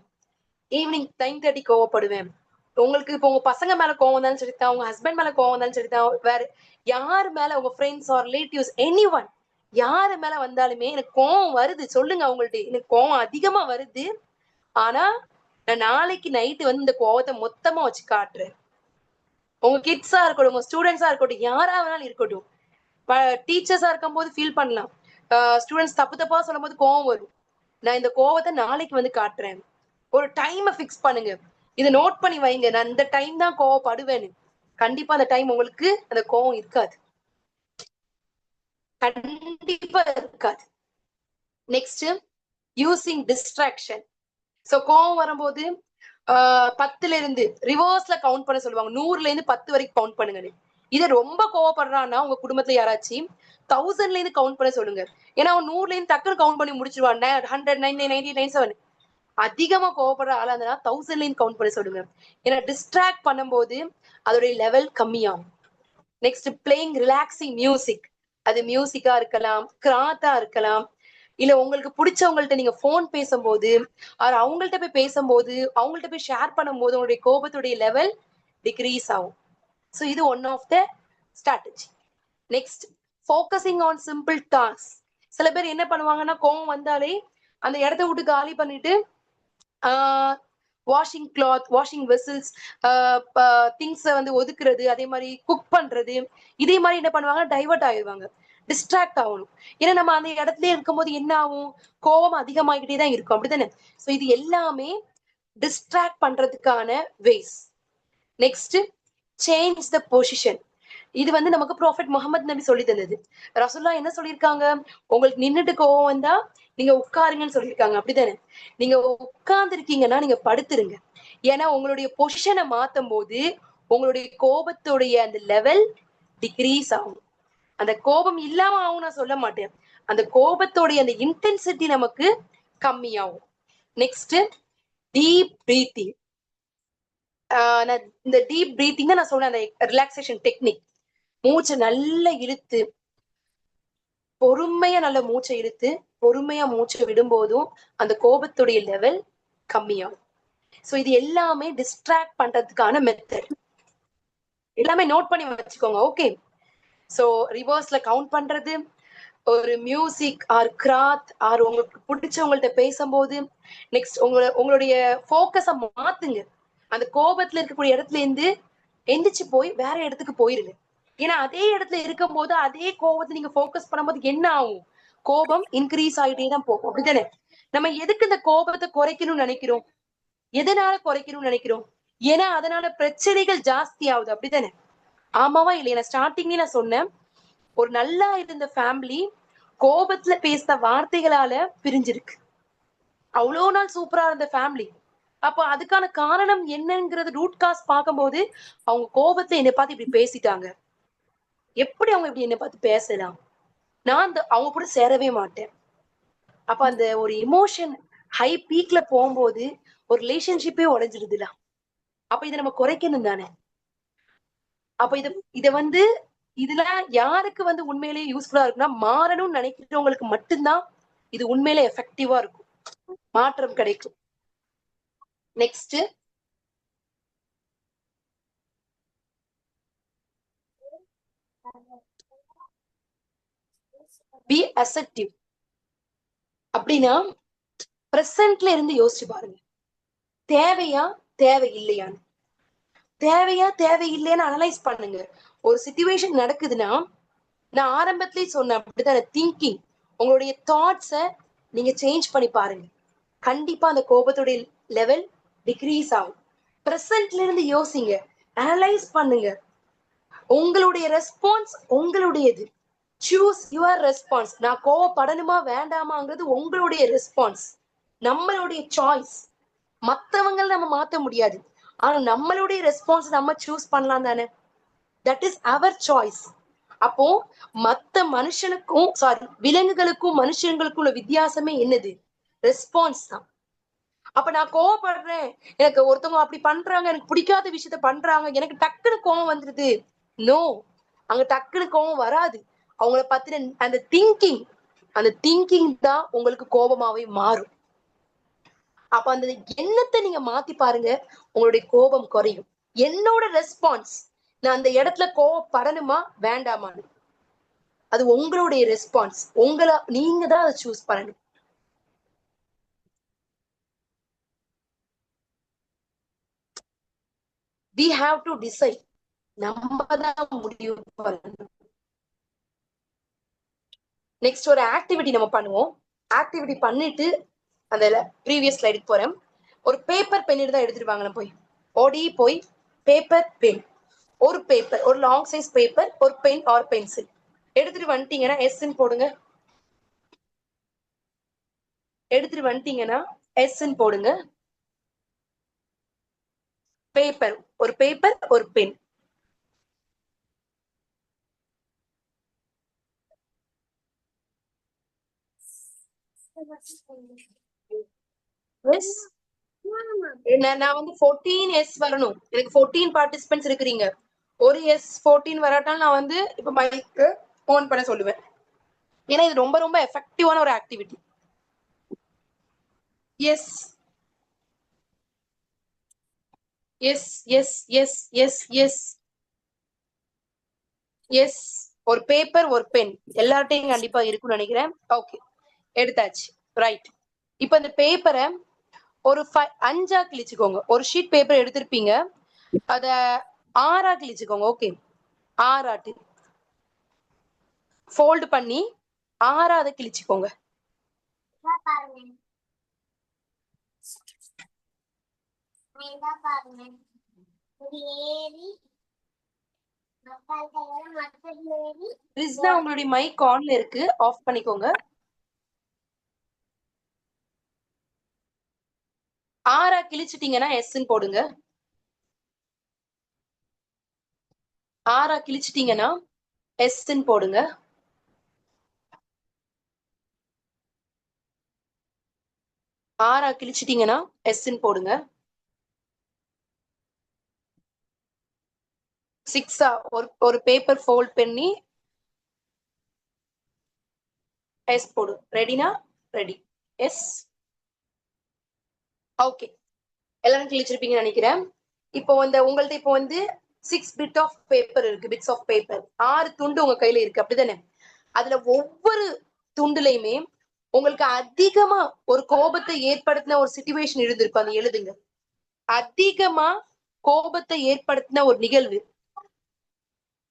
ஈவினிங் 9:30 கோவப்படுவேன். உங்களுக்கு இப்போ உங்க பசங்க மேல கோவம் இருந்தாலும் சரிதான், உங்க ஹஸ்பண்ட் மேல கோவம் இருந்தாலும் சரிதான், வேற யாரு மேல, உங்க ஃப்ரெண்ட்ஸ் ஆர் ரிலேட்டிவ்ஸ், எனிஒன், யாரு மேல வந்தாலுமே எனக்கு கோவம் வருது சொல்லுங்க அவங்கள்ட்ட, எனக்கு கோவம் அதிகமா வருது, ஆனா நான் நாளைக்கு நைட்டு வந்து இந்த கோவத்தை மொத்தமா வச்சு காட்டுறேன். உங்க கிட்ஸா இருக்கட்டும், உங்க ஸ்டூடெண்ட்ஸா இருக்கட்டும், யாரா வேணாலும் இருக்கட்டும். டீச்சர்ஸா இருக்கும் போது ஃபீல் பண்ணலாம், ஸ்டூடெண்ட்ஸ் தப்பு தப்பா சொல்லும் போது கோவம் வரும். நான் இந்த கோவத்தை நாளைக்கு வந்து காட்டுறேன். ஒரு டைமை பிக்ஸ் பண்ணுங்க, இதை நோட் பண்ணி வைங்க, நான் இந்த டைம் தான் கோவப்படுவேன்னு. கண்டிப்பா அந்த டைம் உங்களுக்கு அந்த கோவம் இருக்காது, கண்டிப்பா இருக்காது. Next, using distraction. சோ கோவம் வரும்போது 10ல இருந்து ரிவர்ஸ்ல கவுண்ட் பண்ண சொல்லுவாங்க, 100ல இருந்து 10 வரைக்கும் கவுண்ட் பண்ணுங்க. இதை ரொம்ப கோவப்படுறான்னா உங்க குடும்பத்துல யாராச்சும் 1000ல இருந்து கவுண்ட் பண்ண சொல்லுங்க. ஏன்னா அவன் 100ல இருந்து டக்குன்னு கவுண்ட் பண்ணி முடிச்சிருவான். 100, 99, 97. அதிகமா கோவப்படுற ஆளா இருந்தா 1000ல இருந்து கவுண்ட் பண்ண சொல்லுங்க. ஏன்னா டிஸ்ட்ராக்ட் பண்ணும்போது அதோடைய லெவல் கம்மியாகும். Next playing relaxing music. அது மியூசிக்கா இருக்கலாம், கிராத்தா இருக்கலாம், இல்ல உங்களுக்கு பிடிச்சவங்கள்ட்ட நீங்க போன் பேசும்போது அவங்கள்ட்ட போய் பேசும்போது அவங்கள்ட்ட போய் ஷேர் பண்ணும்போது உங்களுடைய கோபத்துடைய லெவல் டிக்ரீஸ் ஆகும். ஸோ இது one of the strategy. Next focusing on simple task. சில பேர் என்ன பண்ணுவாங்கன்னா கோவம் வந்தாலே அந்த இடத்த விட்டு காலி பண்ணிட்டு வாஷிங் கிளாத், வாஷிங் வெசல்ஸ், திங்ஸை வந்து ஒதுக்குறது, அதே மாதிரி குக் பண்றது, இதே மாதிரி என்ன பண்ணுவாங்க டைவர்ட் ஆயிடுவாங்க, டிஸ்ட்ராக்ட் ஆகணும். ஏன்னா நம்ம அந்த இடத்துல இருக்கும்போது என்ன ஆகும், கோபம் அதிகமாகிட்டே தான் இருக்கும், அப்படித்தானே? ஸோ இது எல்லாமே டிஸ்ட்ராக்ட் பண்றதுக்கான ways. Next change the position. இது வந்து நமக்கு ப்ராஃபெட் முகமது நபி சொல்லி தந்தது. ரசூல்லா என்ன சொல்லியிருக்காங்க, உங்களுக்கு நின்னுட்டு கோவம் வந்தா நீங்க உட்காருங்கன்னு சொல்லியிருக்காங்க, அப்படித்தானே? நீங்க உட்கார்ந்து இருக்கீங்கன்னா நீங்க படுத்துருங்க. ஏன்னா உங்களுடைய பொசிஷனை மாத்தும் போது உங்களுடைய கோபத்துடைய அந்த லெவல் டிக்ரீஸ் ஆகும். அந்த கோபம் இல்லாம ஆகும் நான் சொல்ல மாட்டேன், அந்த கோபத்தோடைய அந்த இன்டென்சிட்டி நமக்கு கம்மியாகும். Next deep breathing. நான் இந்த டீப் பிரீத்திங் தான் நான் சொன்னேன், அந்த ரிலாக்ஸேஷன் டெக்னிக். மூச்சை நல்லா இழுத்து பொறுமையா நல்ல மூச்சை இழுத்து பொறுமையா மூச்சை விடும்போதும் அந்த கோபத்துடைய லெவல் கம்மியாகும். ஸோ இது எல்லாமே டிஸ்ட்ராக்ட் பண்றதுக்கான மெத்தட். எல்லாமே நோட் பண்ணி வச்சுக்கோங்க. ஓகே, ஸோ ரிவர்ஸ்ல கவுண்ட் பண்றது, ஒரு மியூசிக் ஆர் கிராத் ஆர் உங்களுக்கு பிடிச்சவங்கள்ட்ட பேசும்போது, நெக்ஸ்ட் உங்களுடைய ஃபோக்கஸை மாத்துங்க. அந்த கோபத்துல இருக்கக்கூடிய இடத்துல இருந்து எந்திரிச்சு போய் வேற இடத்துக்கு போயிருங்க. ஏன்னா அதே இடத்துல இருக்கும் போது அதே கோபத்தை நீங்க ஃபோக்கஸ் பண்ணும்போது என்ன ஆகும், கோபம் இன்க்ரீஸ் ஆகிட்டே தான் போகும், அப்படித்தானே? நம்ம எதுக்கு இந்த கோபத்தை குறைக்கணும்னு நினைக்கிறோம், எதனால குறைக்கணும்னு நினைக்கிறோம்? ஏன்னா அதனால பிரச்சனைகள் ஜாஸ்தி ஆகுது, அப்படித்தானே? ஆமாவா இல்லையா? நான் ஸ்டார்டிங்ல நான் சொன்னேன், ஒரு நல்லா இருந்த ஃபேமிலி கோபத்துல பேசின வார்த்தைகளால பிரிஞ்சிருக்கு. அவ்வளோ நாள் சூப்பரா இருந்த ஃபேமிலி. அப்போ அதுக்கான காரணம் என்னங்கிறது ரூட் காஸ் பார்க்கும்போது அவங்க கோபத்துல என்னை பார்த்து இப்படி பேசிட்டாங்க, எப்படி அவங்க இப்படி என்னை பார்த்து பேசலாம், நான் அவங்க கூட சேரவே மாட்டேன். அப்ப அந்த ஒரு இமோஷன் ஹை பீக்ல போகும்போது ஒரு ரிலேஷன்ஷிப்பே உடைஞ்சிருதுல. அப்ப இதை நம்ம குறைக்கணும் தானே? அப்ப இத வந்து இதுல யாருக்கு வந்து உண்மையிலேயே யூஸ்ஃபுல்லா இருக்குன்னா, மாறணும்னு நினைக்கிறவங்களுக்கு மட்டும்தான் இது உண்மையிலே எஃபெக்டிவா இருக்கும், மாற்றம் கிடைக்கும். Next be acceptive. அப்படின்னா பிரசன்ட்ல இருந்து யோசிச்சு பாருங்க, தேவையா தேவை இல்லையான்னு. தேவையா தேவை இல்லையான்னு அனலைஸ் பண்ணுங்க. ஒரு சிச்சுவேஷன் நடக்குதுன்னா நான் ஆரம்பத்திலேயே சொன்னேன், அப்படித்தானே? திங்கிங், உங்களுடைய தாட்ஸை நீங்க சேஞ்ச் பண்ணி பாருங்க, கண்டிப்பா அந்த கோபத்துடைய லெவல் டிக்ரீஸ் ஆகும். பிரசன்ட்ல இருந்து யோசிங்க, அனலைஸ் பண்ணுங்க. உங்களுடைய ரெஸ்பான்ஸ் உங்களுடையது. Choose your response. நான் கோவப்படணுமா வேண்டாமாங்கிறது உங்களுடைய ரெஸ்பான்ஸ், நம்மளுடைய சாய்ஸ். மத்தவங்களை நம்ம மாத்த முடியாது, ஆனா நம்மளுடைய ரெஸ்பான்ஸ் நம்ம சூஸ் பண்ணலாம் தானே? That is our choice. அப்போ மத்த மனுஷனுக்கும் விலங்குகளுக்கும் மனுஷங்களுக்கும் உள்ள வித்தியாசமே என்னது? ரெஸ்பான்ஸ் தான். அப்ப நான் கோவப்படுறேன், எனக்கு ஒருத்தவங்க அப்படி பண்றாங்க, எனக்கு பிடிக்காத விஷயத்த பண்றாங்க, எனக்கு டக்குனு கோவம் வந்துருது. நோ, அங்க டக்குனு கோவம் வராது. அவங்கள பத்தின அந்த திங்கிங் தான் உங்களுக்கு கோபமாவே மாறும். அப்ப அந்த எண்ணத்தை நீங்க மாத்தி பாருங்க, உங்களுடைய கோபம் குறையும். என்னோட ரெஸ்பான்ஸ், நான் அந்த இடத்துல கோவப்படணுமா வேண்டாமான்னு, அது உங்களுடைய ரெஸ்பான்ஸ். நீங்க தான் அதை சூஸ் பண்ணணும். we have to decide. நம்ம தான் முடிவு பண்ணணும். நெக்ஸ்ட் ஒரு ஆக்டிவிட்டி நம்ம பண்ணுவோம். ஆக்டிவிட்டி பண்ணிட்டு அந்த ப்ரீவியஸ் ஸ்லைடுக்கு போறேன். ஒரு பேப்பர் பென் தான் எடுத்துட்டு போய் ஓடி போய் பேப்பர் பென், ஒரு பேப்பர், ஒரு லாங் சைஸ் பேப்பர், ஒரு பென் ஆர் பென்சில் எடுத்துட்டு வந்துட்டீங்கன்னா எஸ்ன்னு போடுங்க. எடுத்துட்டு வந்துட்டீங்கன்னா எஸ்ன்னு போடுங்க. பேப்பர், ஒரு பேப்பர், ஒரு பென். எஸ் நான் வந்து 14 வரணும். எனக்கு 14 பார்ட்டிசிபென்ட்ஸ் இருக்கிறீங்க. ஒரு 14 வராட்டாலும் நான் வந்து இப்ப மைக் ஆன் பண்ண சொல்லுவேன். ஏன்னா இது ரொம்ப ரொம்ப எஃபெக்டிவான ஒரு activity. Yes yes yes yes yes yes yes ஒரு பேப்பர் ஒரு பென் எல்லார்ட்டையும் கண்டிப்பா இருக்கும்னு நினைக்கிறேன். ஓகே, எடுத்தாச்சு. ரைட். இப்ப இந்த பேப்பரை ஒரு 5ஆ கிழிச்சுக்கோங்க. ஒரு ஷீட் பேப்பர் எடுத்திருப்பீங்க, அத 6ஆ கிழிச்சுக்கோங்க. ஓகே, 6ஆட்டு ஃபோல்டு பண்ணி 6ஆவது கிழிச்சுக்கோங்க. ரிஸ்னா, உங்களுடைய மைக் ஆன்ல இருக்கு, ஆஃப் பண்ணிக்கோங்க. 6ஆ கிழிச்சிட்டீங்கன்னா எஸ்ன்னு போடுங்க. 6ஆ கிழிச்சிட்டீங்கன்னா எஸ்ன்னு போடுங்க. 6ஆ கிழிச்சிட்டீங்கன்னா எஸ்ன்னு போடுங்க. 6ஆ ஒரு பேப்பர் ஃபோல்ட் பண்ணி எஸ் போடு. ரெடினா? ரெடி. எஸ். ஓகே, எல்லாரும் கிழிச்சிருப்பீங்கன்னு நினைக்கிறேன். இப்போ உங்கள்ட்ட இப்போ 6 பிட் ஆஃப் பேப்பர் இருக்கு. பிட்ஸ் ஆஃப் பேப்பர் 6 துண்டு உங்க கையில இருக்கு, அப்படிதானே? அதுல ஒவ்வொரு துண்டுலையுமே உங்களுக்கு அதிகமா ஒரு கோபத்தை ஏற்படுத்தின ஒரு சிச்சுவேஷன் இருந்திருக்கும். அதை எழுதுங்க. அதிகமா கோபத்தை ஏற்படுத்தின ஒரு நிகழ்வு.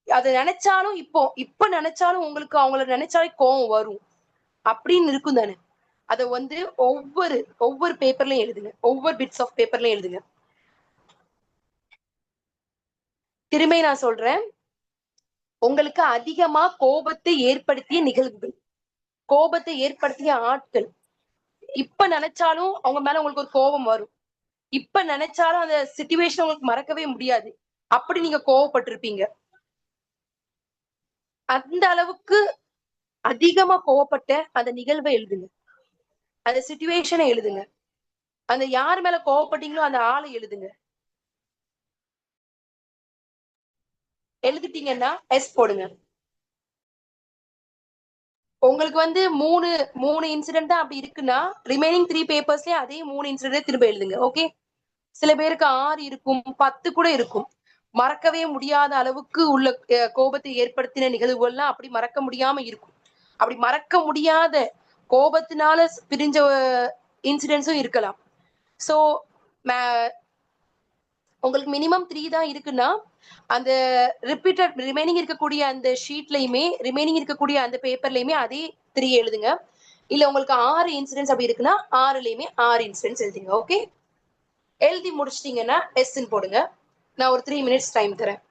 அதை நினைச்சாலும் இப்ப நினைச்சாலும் உங்களுக்கு அவங்கள நினைச்சாலே கோபம் வரும் அப்படின்னு இருக்கும் தானே? அதை ஒவ்வொரு பேப்பர்லயும் எழுதுங்க. ஒவ்வொரு பிட்ஸ் ஆஃப் பேப்பர்லயும் எழுதுங்க. திரும்ப நான் சொல்றேன், உங்களுக்கு அதிகமா கோபத்தை ஏற்படுத்திய நிகழ்வுகள், கோபத்தை ஏற்படுத்திய ஆட்கள். இப்ப நினைச்சாலும் அவங்க மேல உங்களுக்கு ஒரு கோபம் வரும். இப்ப நினைச்சாலும் அந்த சிச்சுவேஷன் உங்களுக்கு மறக்கவே முடியாது. அப்படி நீங்க கோவப்பட்டிருப்பீங்க. அந்த அளவுக்கு அதிகமா கோவப்பட்ட அந்த நிகழ்வை எழுதுங்க. அந்த சிச்சுவேஷனை எழுதுங்க. அந்த யார் மேல கோவப்பட்டீங்களோ அந்த ஆளை எழுதுங்க. எழுதிட்டீங்கன்னா எஸ் போடுங்க. உங்களுக்கு மூணு இன்சிடென்ட் தான் அப்படி இருக்குன்னா, ரிமைனிங் 3 பேப்பர்ஸ்லயே அதே 3 இன்சிடென்ட் திரும்ப எழுதுங்க. ஓகே, சில பேருக்கு 6 இருக்கும், 10 கூட இருக்கும். மறக்கவே முடியாத அளவுக்கு உள்ள கோபத்தை ஏற்படுத்தின நிகழ்வுகள்லாம் அப்படி மறக்க முடியாம இருக்கும். அப்படி மறக்க முடியாத கோபத்தினால பிரிஞ்ச இன்சிடென்ட்ஸும் இருக்கலாம். சோ உங்களுக்கு மினிமம் 3 தான் இருக்குன்னா, அந்த ரிப்பீட்டட் ரிமைனிங் இருக்கக்கூடிய அந்த ஷீட்லயுமே, ரிமைனிங் இருக்கக்கூடிய அந்த பேப்பர்லயுமே அதே 3 எழுதுங்க. இல்ல உங்களுக்கு 6 இன்சிடென்ட்ஸ் அப்படி இருக்குன்னா 6லயுமே 6 இன்சிடென்ட்ஸ் எழுதுங்க. ஓகே, எழுதி முடிச்சிட்டீங்கன்னா எஸ்ன்னு போடுங்க. நான் ஒரு 3 மினிட்ஸ் டைம் தரேன்.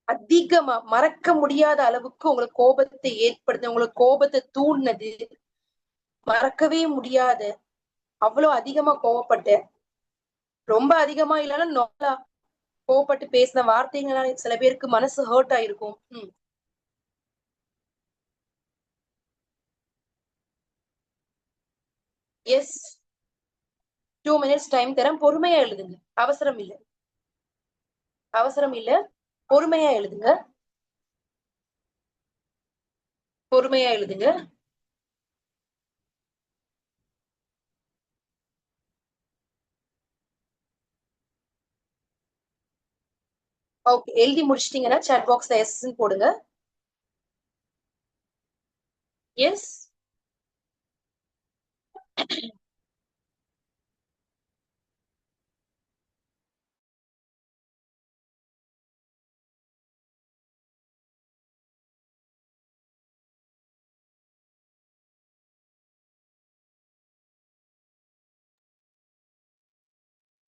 அதிகமா மறக்க முடியாத அளவுக்கு உங்களுக்கு கோபத்தை ஏற்படுத்த, உங்களுக்கு கோபத்தை தூண்டினது, மறக்கவே முடியாத, அவ்வளவு அதிகமா கோவப்பட்டேன், ரொம்ப அதிகமா இல்லைன்னா நார்மலா கோவப்பட்டு பேசின வார்த்தைகளால சில பேருக்கு மனசு ஹர்ட் ஆயிருக்கும். எஸ், 2 மினிட்ஸ் டைம் தரேன். பொறுமையா எழுதுங்க. அவசரம் இல்ல, அவசரம் இல்ல. பொறுமையா எழுதுங்க. பொறுமையா எழுதுங்க. ஓகே, எழுதி முடிச்சிட்டீங்கன்னா சாட் பாக்ஸ்ல எஸ் போடுங்க. எஸ்.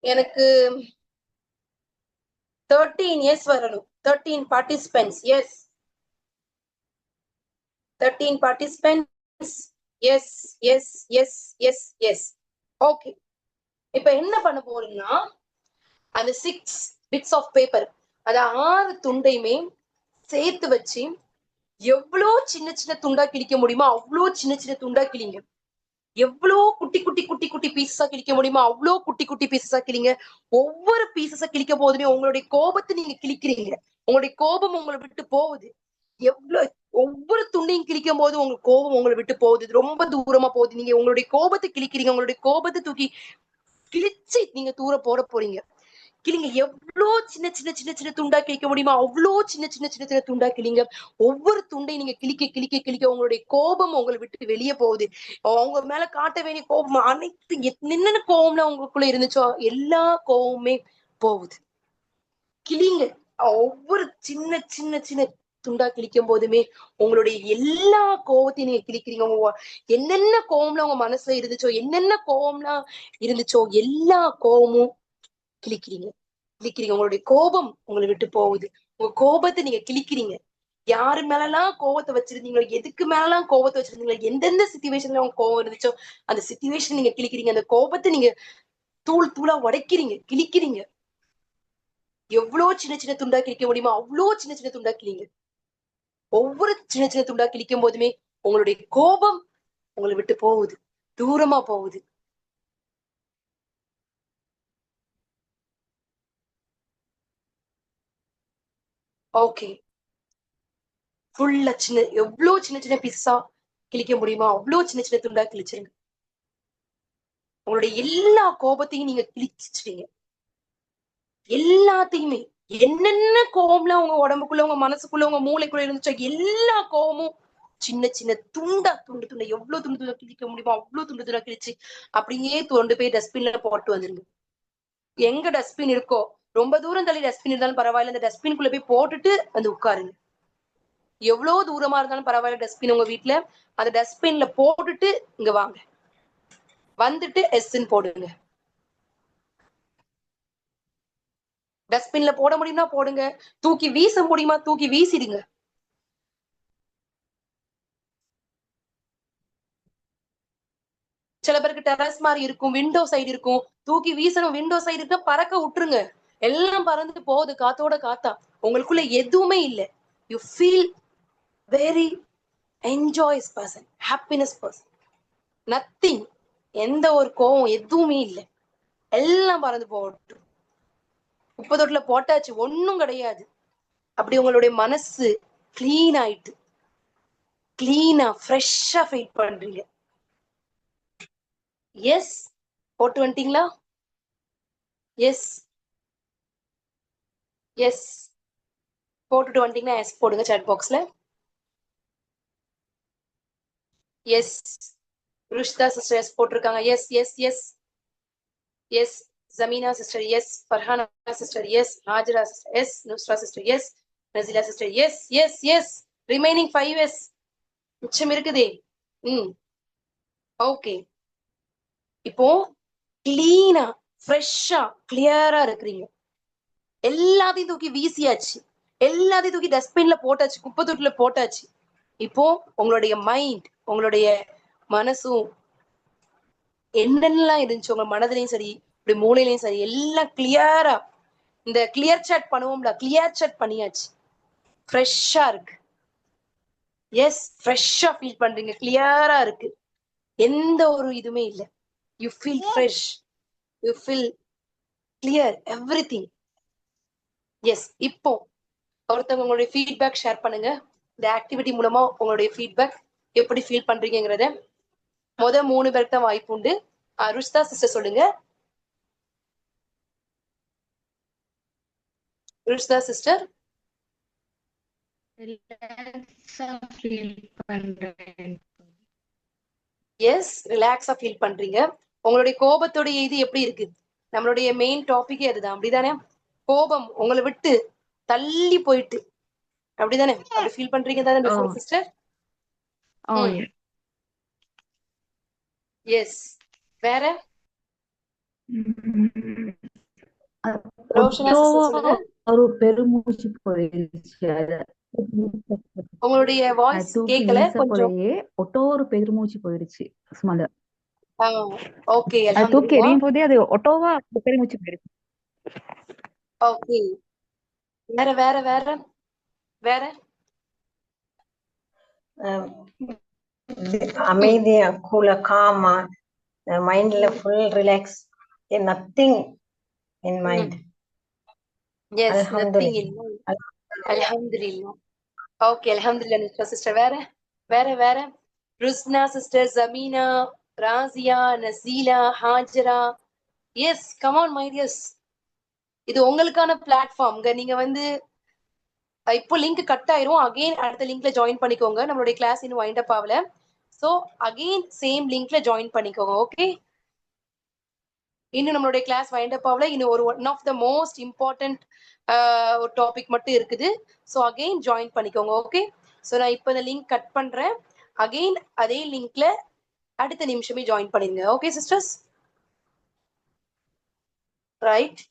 எனக்கு 13 இயர்ஸ் வரணும். 13 participants. Yes, 13 participants. Yes yes yes yes yes. Okay, இப்ப என்ன பண்ண போறீங்கன்னா, அந்த 6 பிட்ஸ் ஆஃப் பேப்பர், அந்த 6 துண்டையுமே சேர்த்து வச்சு எவ்வளோ சின்ன சின்ன துண்டா கிழிக்க முடியுமோ அவ்வளோ சின்ன சின்ன துண்டா கிழிங்க. எவ்வளோ குட்டி குட்டி குட்டி குட்டி பீசஸா கிழிக்க முடியுமோ அவ்வளோ குட்டி குட்டி பீசஸா கிழிங்க. ஒவ்வொரு பீசஸா கிழிக்க போதுமே உங்களுடைய கோபத்தை நீங்க கிழிக்கிறீங்க. உங்களுடைய கோபம் உங்களை விட்டு போகுது. எவ்வளவு ஒவ்வொரு துண்டையும் கிழிக்கும் போது உங்க கோபம் உங்களை விட்டு போகுது. ரொம்ப தூரமா போகுது. நீங்க உங்களுடைய கோபத்தை கிழிக்கிறீங்க. உங்களுடைய கோபத்தை தூக்கி கிழிச்சு நீங்க தூர போட போறீங்க. கிழிங்க. எவ்வளோ சின்ன சின்ன சின்ன சின்ன துண்டா கிழிக்க முடியுமா அவ்வளோ சின்ன சின்ன சின்ன சின்ன துண்டா கிழிங்க. ஒவ்வொரு துண்டை நீங்க கிழிக்க கிழிக்க கிழிக்க உங்களுடைய கோபம் உங்களை விட்டு வெளியே போகுது. அவங்க மேல காட்ட வேண்டிய கோபம் அனைத்து என்னென்ன கோபம்லாம் உங்களுக்குள்ள இருந்துச்சோ எல்லா கோபமுமே போகுது. கிழிங்க. ஒவ்வொரு சின்ன சின்ன சின்ன துண்டா கிழிக்கும் போதுமே உங்களுடைய எல்லா கோபத்தையும் நீங்க கிழிக்கிறீங்க. உங்க என்னென்ன கோபம்லாம் உங்க மனசுல இருந்துச்சோ என்னென்ன கோபம்லாம் இருந்துச்சோ எல்லா கோபமும் கிழிக்கிறீங்க. உங்களுடைய கோபம் உங்களை விட்டு போகுது. உங்க கோபத்தை நீங்க கிழிக்கிறீங்க. யாரு மேலலாம் கோபத்தை வச்சிருந்தீங்களோ எதுக்கு மேலாம் கோபத்தை வச்சிருந்தீங்களோ எந்தெந்த சிச்சுவேஷன்ல உங்க கோபம் இருந்துச்சோ அந்த சிச்சுவேஷன் நீங்க கிழிக்கிறீங்க. அந்த கோபத்தை நீங்க தூள் தூளா உடைக்கிறீங்க, கிழிக்கிறீங்க. எவ்வளவு சின்ன சின்ன துண்டா கிழிக்க முடியுமோ அவ்வளோ சின்ன சின்ன துண்டா கிழிங்க. ஒவ்வொரு சின்ன சின்ன துண்டா கிழிக்கும் போதுமே உங்களுடைய கோபம் உங்களை விட்டு போகுது, தூரமா போகுது. ஓகே. ஃபுல்லா சின்ன எவ்வளவு சின்ன சின்ன பீஸா கிழிக்க முடியுமா அவ்வளவு சின்ன சின்ன துண்டா கிழிச்சிருங்க. உங்களுடைய எல்லா கோபத்தையும் நீங்க கிழிச்சிட்டீங்க. எல்லாத்தையுமே என்னென்ன கோபம்லாம் உங்க உடம்புக்குள்ள உங்க மனசுக்குள்ள உங்க மூளைக்குள்ள இருந்துச்சோ எல்லா கோபமும் சின்ன சின்ன துண்டா துண்டு துண்டா எவ்வளவு துண்டு துண்டா கிழிக்க முடியுமோ அவ்வளவு துண்டு துண்டா கிழிச்சு அப்படியே கொண்டு போய் டஸ்ட்பின்ல போட்டு வந்துருங்க. எங்க டஸ்ட்பின் இருக்கோ ரொம்ப தூரம் தள்ளி டஸ்ட்பின் இருந்தாலும் பரவாயில்ல அந்த டஸ்ட்பின்குள்ள போய் போட்டுட்டு வந்து உட்காருங்க. எவ்வளவு தூரமா இருந்தாலும் பரவாயில்ல டஸ்ட்பின் உங்க வீட்டுல அந்த டஸ்ட்பின்ல போட்டுட்டு இங்க வாங்க. வந்துட்டு எஸ்ன்னு போடுங்க. டஸ்ட்பின்ல போட முடியுமா போடுங்க. தூக்கி வீச முடியுமா தூக்கி வீசிடுங்க. சில பேருக்கு டெரஸ் மாதிரி இருக்கும், விண்டோ சைடு இருக்கும். தூக்கி வீசணும். விண்டோ சைடு இருக்க பறக்க விட்டுருங்க. எல்லாம் பறந்து போகுது காத்தோட காத்தா. உங்களுக்குள்ள எதுவுமே இல்லை. You feel very enjoys person, happiness person. Nothing. எந்த ஒரு கோவம் எதுவுமே இல்லை. எல்லாம் பறந்து போகட்டும். குப்பை தொட்டில போட்டாச்சு ஒன்னும் கிடையாது. அப்படி உங்களுடைய மனசு கிளீன் ஆயிட்டு கிளீனா ஃப்ரெஷ்ஷா ஃபீல் பண்றீங்க. எஸ் போட்டு வந்துட்டீங்களா? எஸ் எஸ் போட்டுட்டு வந்துட்டீங்கன்னா எஸ் போடுங்க சாட் பாக்ஸ்ல. எஸ் ருஷ்தா சிஸ்டர் எஸ் போட்டிருக்காங்க. Yes yes yes yes Jameena sister yes, Farhana sister yes, Hajara sister yes, Nusra sister yes, Nasila sister yes yes yes. Remaining 5 yes மிச்சம் இருக்குதே. ஓகே. இப்போ கிளீனா ஃப்ரெஷ்ஷா கிளியரா இருக்கிறீங்க. எல்லாத்தையும் தூக்கி வீசியாச்சு. எல்லாத்தையும் தூக்கி டஸ்ட்பின்ல போட்டாச்சு, குப்பை தொட்டில போட்டாச்சு. இப்போ உங்களுடைய மைண்ட் உங்களுடைய மனசும் என்னென்னலாம் இருந்துச்சு உங்க மனதிலையும் சரி இப்படி மூளையிலையும் சரி எல்லாம் கிளியரா இந்த கிளியர் சாட் பண்ணுவோம்ல கிளியர் சாட் பண்ணியாச்சு. ஃப்ரெஷ்ஷா இருக்கு. எஸ் ஃப்ரெஷ்ஷா ஃபீல் பண்றீங்க. கிளியரா இருக்கு. எந்த ஒரு இதுவுமே இல்லை. You feel fresh, you feel clear everything. Yes. இப்போ ஒருத்தவங்க உங்களுடைய ஃபீட்பேக் ஷேர் பண்ணுங்க. இந்த ஆக்டிவிட்டி மூலமா உங்களுடைய ஃபீட்பேக் எப்படி ஃபீல் பண்றீங்கிறத 3 பேருக்கு தான் வாய்ப்பு உண்டு. ருஷ்தா சிஸ்டர் சொல்லுங்க. ருஷ்தா சிஸ்டர். எஸ் ரிலாக்ஸா ஃபீல் பண்றீங்க. உங்களுடைய கோபத்துடைய இது எப்படி இருக்கு? நம்மளுடைய மெயின் டாபிக்கே அதுதான். அப்படிதானே? கோபம் உங்களை விட்டு தள்ளி போயிட்டு அப்படிதானே? அப்படி ஃபீல் பண்றீங்க தானே சிஸ்டர்? எஸ். வேற ரோஷனா சிஸ்டர் சொல்லுங்க. ஒரு பெருமூச்சு போயிடுச்சு. உங்களுடைய வாய்ஸ் கேட்கல கொஞ்சம். ஒட்டோ ஒரு பெருமூச்சு போயிடுச்சு. சும்மா ஓகே. தூக்கி எறியும் போதே அது ஒட்டோவா பெருமூச்சு போயிடுச்சு. ஓகே. வேற வேற வேற வேற அமைதியா கூலா காமா மைண்ட்ல full relax nothing in mind S nothing in அல்ஹம்துலில்லாஹ். ஓகே அல்ஹம்துலில்லாஹ் சிஸ்டர். வேற வேற வேற ருஸ்னா sister, Jameena, Rasiya, Naseela, Hajara. Yes come on my dears, இது உங்களுக்கான பிளாட்ஃபார்ம்ங்க. நீங்க வந்து இப்போ லிங்க் கட் ஆயிரும். அகைன் அடுத்த லிங்க்ல ஜாயின் பண்ணிக்கோங்க. நம்மளுடைய கிளாஸ் இன்னும் வைண்ட் அப் ஆகல. ஸோ அகைன் சேம் லிங்க்ல ஜாயின் பண்ணிக்கோங்க. ஓகே, இன்னும் நம்மளுடைய கிளாஸ் வைண்ட் அப் ஆகல. இன்னும் ஒரு one of the most important ஒரு டாபிக் மட்டும் இருக்குது. ஸோ அகைன் ஜாயின் பண்ணிக்கோங்க. ஓகே, ஸோ நான் இப்போ இந்த லிங்க் கட் பண்றேன். அகைன் அதே லிங்க்ல அடுத்த நிமிஷமே ஜாயின் பண்ணிருங்க. Okay sisters, right.